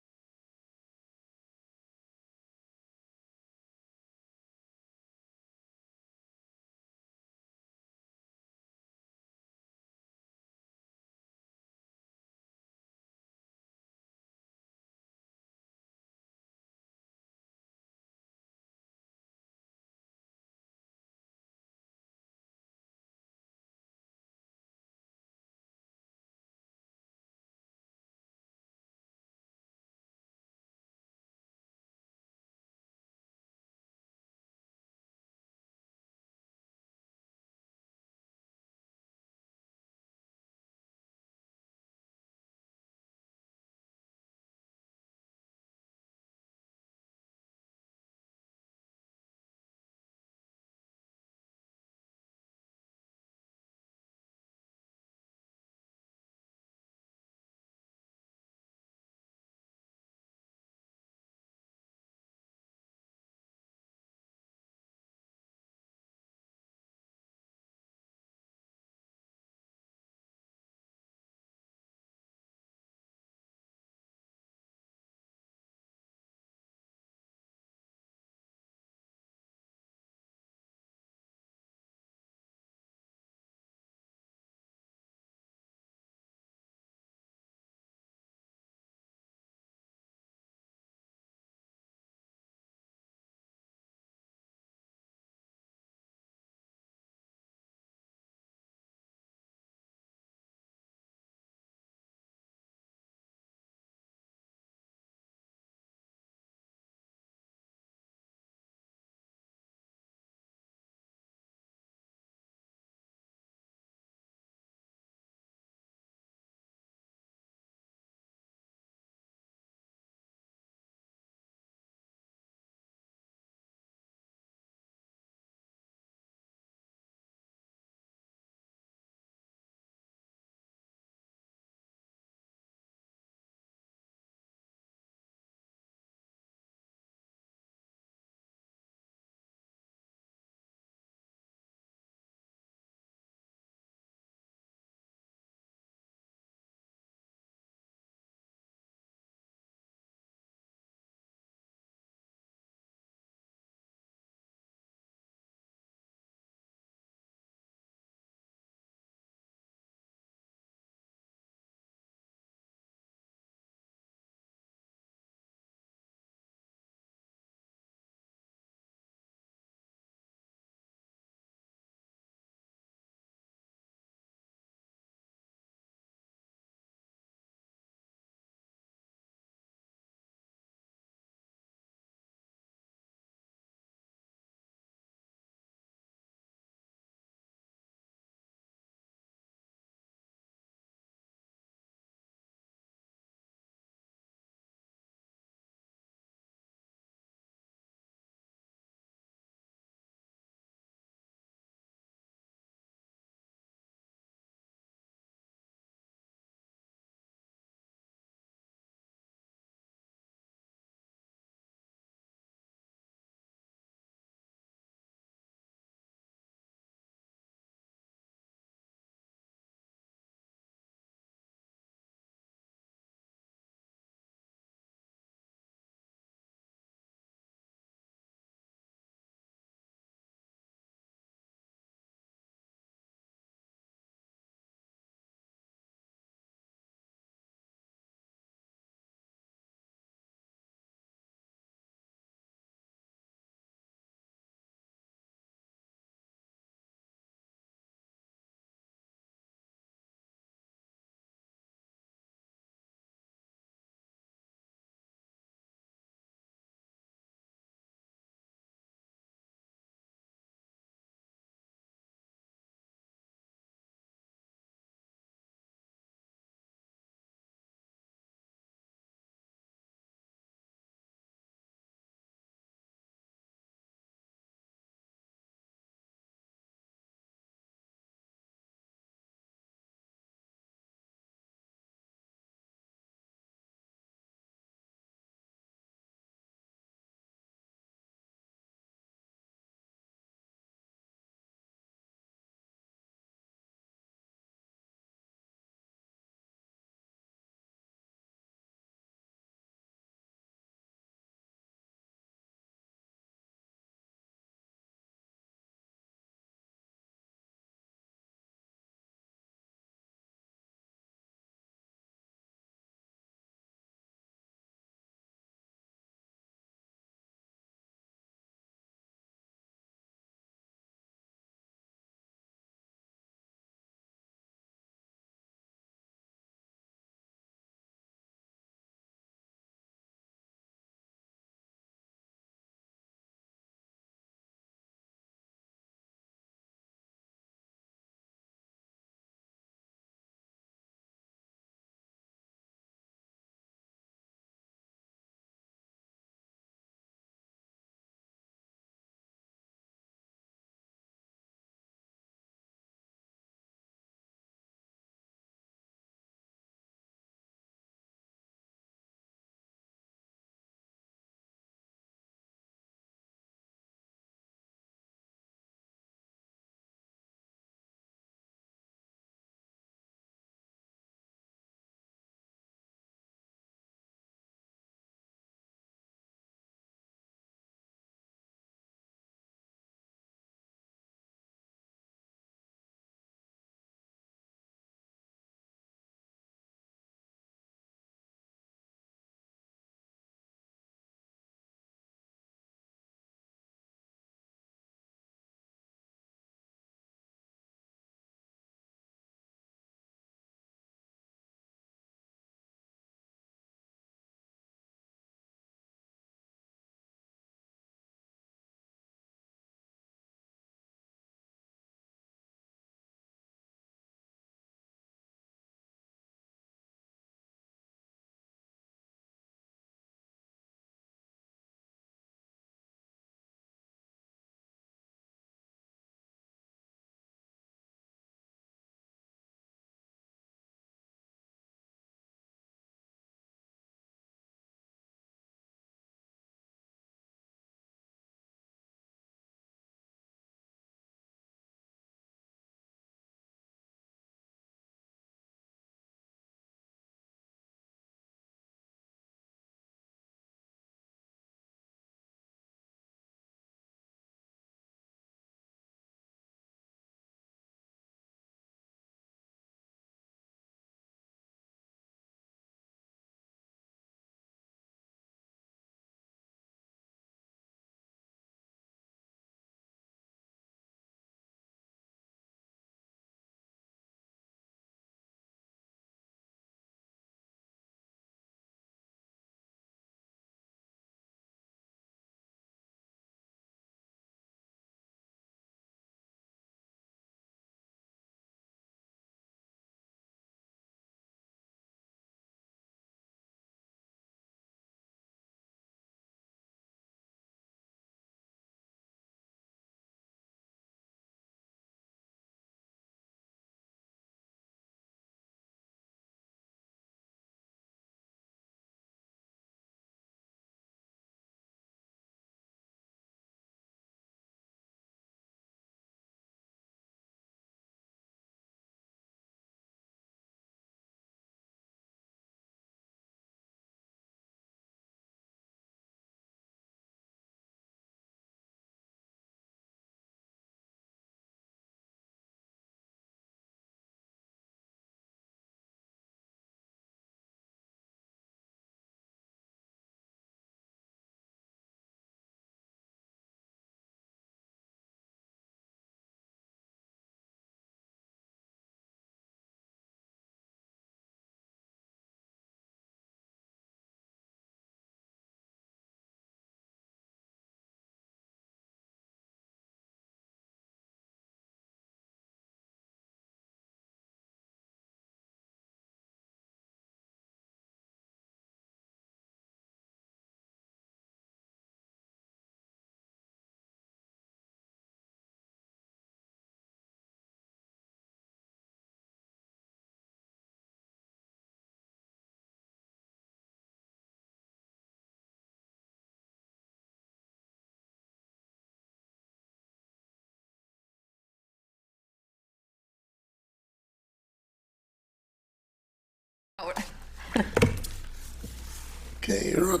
Okay, you're up.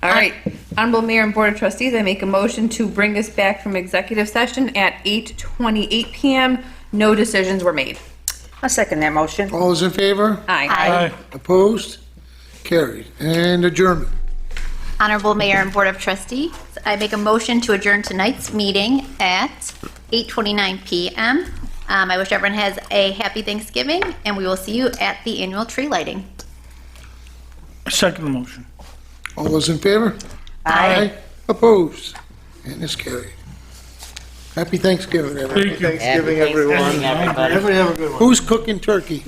All right. Honorable Mayor and Board of Trustees, I make a motion to bring us back from executive session at 8:28 PM. No decisions were made. I'll second that motion. All those in favor? Aye. Opposed? Carried. And adjournment. Honorable Mayor and Board of Trustees, I make a motion to adjourn tonight's meeting at 8:29 PM. I wish everyone has a happy Thanksgiving, and we will see you at the annual tree lighting. Second the motion. All those in favor? Opposed? And it's carried. Happy Thanksgiving, everyone. Thank you. Happy Thanksgiving, everyone. Everybody. Who's cooking turkey?